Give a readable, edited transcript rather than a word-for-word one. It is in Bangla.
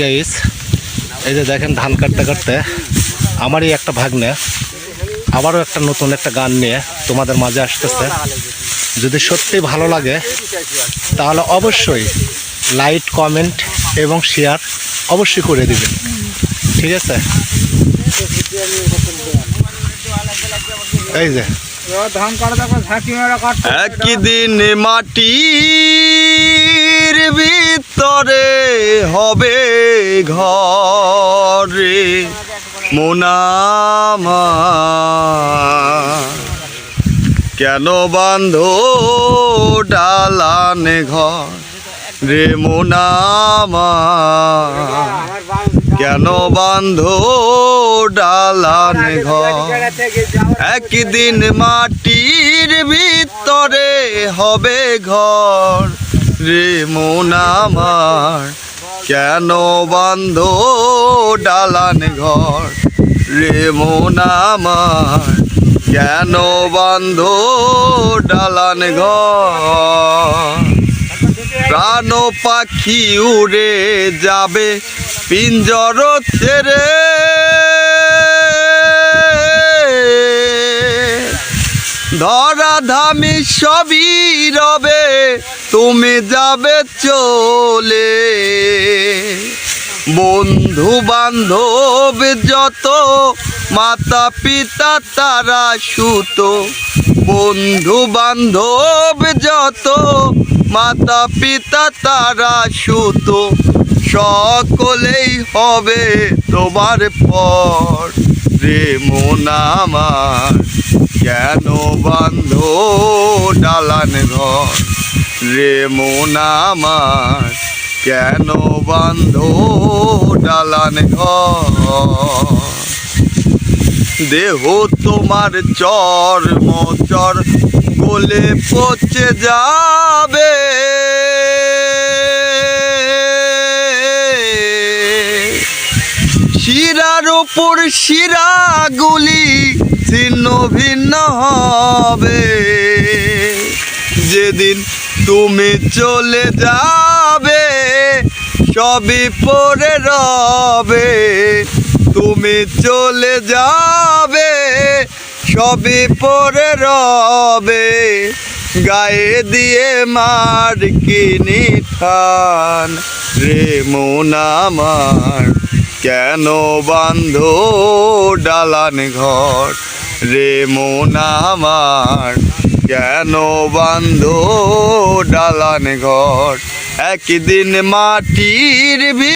গাইস, এই যে দেখেন ধান কাটতে কাটতে আমারই একটা ভাগ্নে আবারও একটা নতুন একটা গান নিয়ে তোমাদের মাঝে আসতেছে। যদি সত্যি ভালো লাগে তাহলে অবশ্যই লাইক, কমেন্ট এবং শেয়ার অবশ্যই করে দিবেন, ঠিক আছে? এই যে একদিন মাটির ভিতরে হবে ঘরে মোনামা, কেন বাঁধো ডালান ঘর রে মোনামা, কেন বাঁধো ডালান ঘর। একদিন মাটির ভিতরে হবে ঘর রে মন আমার, কেন বাঁধো ডালান ঘর রে মন আমার, কেন বাঁধো ডালান ঘর। প্রাণ পাখি উড়ে যাবে পিঞ্জর ছেড়ে, ধরা ধামি সবই রবে তুমি যাবে চলে। বন্ধু বান্ধব যত মাতা পিতা তারা সুত, বন্ধু বান্ধব যত মাতা পিতা তারা সুত, সকলেই হবে তোমার পর রে মন আমার, কেন বাঁধো ডালান ঘর রে মন আমার, কেন বাঁধো ডালান ঘর। দেহ তোমার চর্মচর গলে পচে যাবে, শিরার উপর শিরাগুলি ছিন্ন ভিন্ন হবে। যেদিন তুমি চলে যাবে সবই পড়ে রবে, তুমি চলে যাবে সবই পড়ে রবে। গায়ে দিয়ে মার কিনি ঠান রে মন আমার, কেন বাঁধো ডালান ঘর রে মন আমার, কেন বাঁধো ডালান ঘর। একদিন মাটির